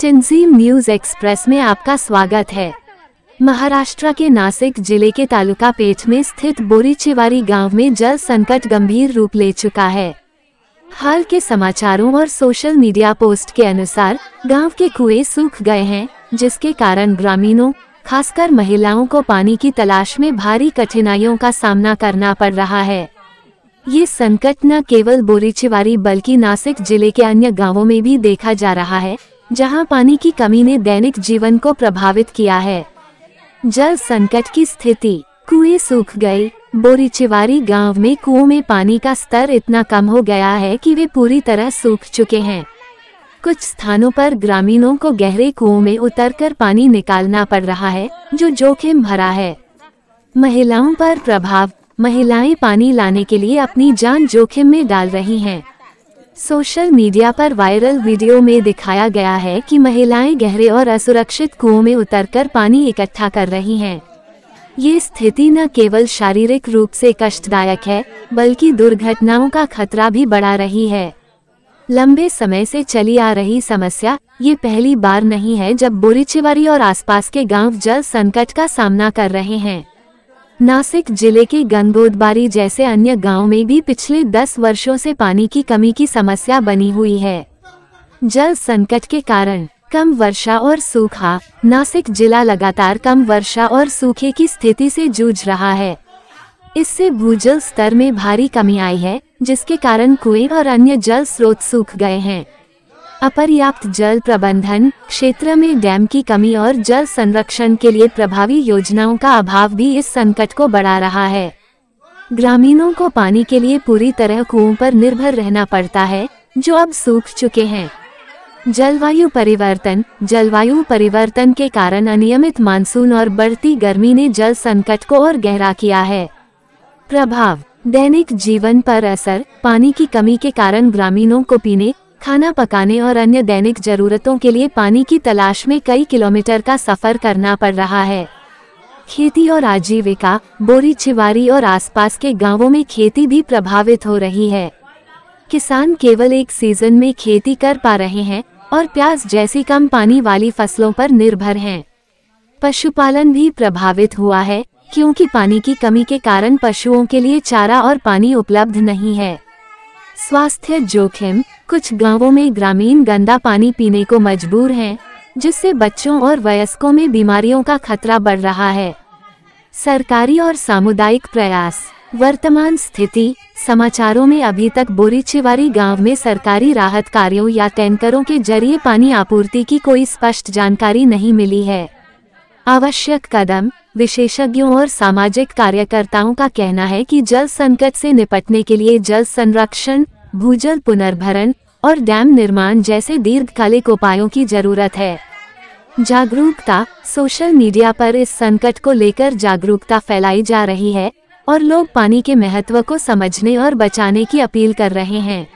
टिंझीम news express में आपका स्वागत है। महाराष्ट्र के नासिक जिले के तालुका पेठ में स्थित बोरीचेवारी गांव में जल संकट गंभीर रूप ले चुका है। हाल के समाचारों और सोशल मीडिया पोस्ट के अनुसार गांव के कुएं सूख गए हैं, जिसके कारण ग्रामीणों खासकर महिलाओं को पानी की तलाश में भारी कठिनाइयों का सामना करना पड़ रहा है। ये संकट न केवल बोरीचेवारी बल्कि नासिक जिले के अन्य गांवों में भी देखा जा रहा है, जहां पानी की कमी ने दैनिक जीवन को प्रभावित किया है। जल संकट की स्थिति, कुएं सूख गए। बोरीचेवारी गांव में कुओं में पानी का स्तर इतना कम हो गया है कि वे पूरी तरह सूख चुके हैं। कुछ स्थानों पर ग्रामीणों को गहरे कुओं में उतरकर पानी निकालना पड़ रहा है, जो जोखिम भरा है। महिलाओं पर प्रभाव, महिलाएं पानी लाने के लिए अपनी जान जोखिम में डाल रही हैं। सोशल मीडिया पर वायरल वीडियो में दिखाया गया है कि महिलाएं गहरे और असुरक्षित कुओं में उतरकर पानी इकट्ठा कर रही हैं। ये स्थिति न केवल शारीरिक रूप से कष्टदायक है, बल्कि दुर्घटनाओं का खतरा भी बढ़ा रही है। लंबे समय से चली आ रही समस्या ये पहली बार नहीं है जब बोरीचेवारी और आसपास के गांव जल संकट का सामना कर रहे हैं। नासिक जिले के गंगोदबारी जैसे अन्य गांव में भी पिछले 10 वर्षों से पानी की कमी की समस्या बनी हुई है। जल संकट के कारण कम वर्षा और सूखा, नासिक जिला लगातार कम वर्षा और सूखे की स्थिति से जूझ रहा है। इससे भूजल स्तर में भारी कमी आई है, जिसके कारण कुएं और अन्य जल स्रोत सूख गए हैं। अपर्याप्त जल प्रबंधन, क्षेत्र में डैम की कमी और जल संरक्षण के लिए प्रभावी योजनाओं का अभाव भी इस संकट को बढ़ा रहा है। ग्रामीणों को पानी के लिए पूरी तरह कुओं पर निर्भर रहना पड़ता है, जो अब सूख चुके हैं। जलवायु परिवर्तन के कारण अनियमित मानसून और बढ़ती गर्मी ने जल संकट को और गहरा किया है। प्रभाव, दैनिक जीवन पर असर, पानी की कमी के कारण ग्रामीणों को पीने, खाना पकाने और अन्य दैनिक जरूरतों के लिए पानी की तलाश में कई किलोमीटर का सफर करना पड़ रहा है। खेती और आजीविका, बोरीचेवारी और आसपास के गांवों में खेती भी प्रभावित हो रही है। किसान केवल एक सीजन में खेती कर पा रहे हैं और प्याज जैसी कम पानी वाली फसलों पर निर्भर हैं। पशुपालन भी प्रभावित हुआ है, क्योंकि पानी की कमी के कारण पशुओं के लिए चारा और पानी उपलब्ध नहीं है। स्वास्थ्य जोखिम, कुछ गांवों में ग्रामीण गंदा पानी पीने को मजबूर हैं, जिससे बच्चों और वयस्कों में बीमारियों का खतरा बढ़ रहा है। सरकारी और सामुदायिक प्रयास, वर्तमान स्थिति, समाचारों में अभी तक बोरीचेवारी गांव में सरकारी राहत कार्यों या टैंकरों के जरिए पानी आपूर्ति की कोई स्पष्ट जानकारी नहीं मिली है। आवश्यक कदम, विशेषज्ञों और सामाजिक कार्यकर्ताओं का कहना है कि जल संकट से निपटने के लिए जल संरक्षण, भूजल पुनर्भरण और डैम निर्माण जैसे दीर्घकालिक उपायों की जरूरत है। जागरूकता, सोशल मीडिया पर इस संकट को लेकर जागरूकता फैलाई जा रही है और लोग पानी के महत्व को समझने और बचाने की अपील कर रहे हैं।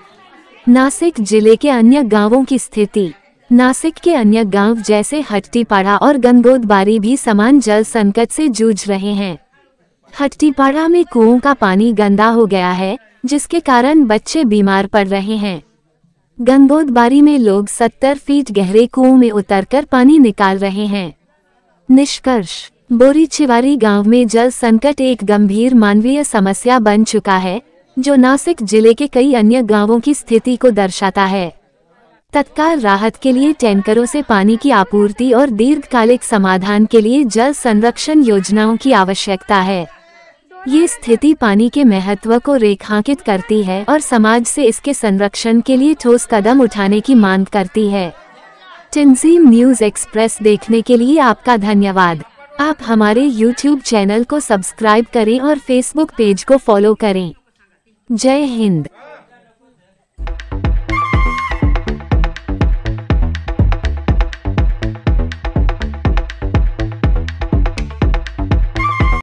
नासिक जिले के अन्य गांवों की स्थिति, नासिक के अन्य गांव जैसे हट्टीपाड़ा और गंगोदबारी भी समान जल संकट से जूझ रहे हैं। हट्टीपाड़ा में कुओं का पानी गंदा हो गया है, जिसके कारण बच्चे बीमार पड़ रहे हैं। गंगोदबारी में लोग 70 फीट गहरे कुओं में उतरकर पानी निकाल रहे हैं। निष्कर्ष, बोरीचेवारी गांव में जल संकट एक गंभीर मानवीय समस्या बन चुका है, जो नासिक जिले के कई अन्य गांवों की स्थिति को दर्शाता है। तत्काल राहत के लिए टैंकरों से पानी की आपूर्ति और दीर्घकालिक समाधान के लिए जल संरक्षण योजनाओं की आवश्यकता है। ये स्थिति पानी के महत्व को रेखांकित करती है और समाज से इसके संरक्षण के लिए ठोस कदम उठाने की मांग करती है। टिंझीम न्यूज एक्सप्रेस देखने के लिए आपका धन्यवाद। आप हमारे YouTube चैनल को सब्सक्राइब करें और Facebook पेज को फॉलो करें। जय हिंद।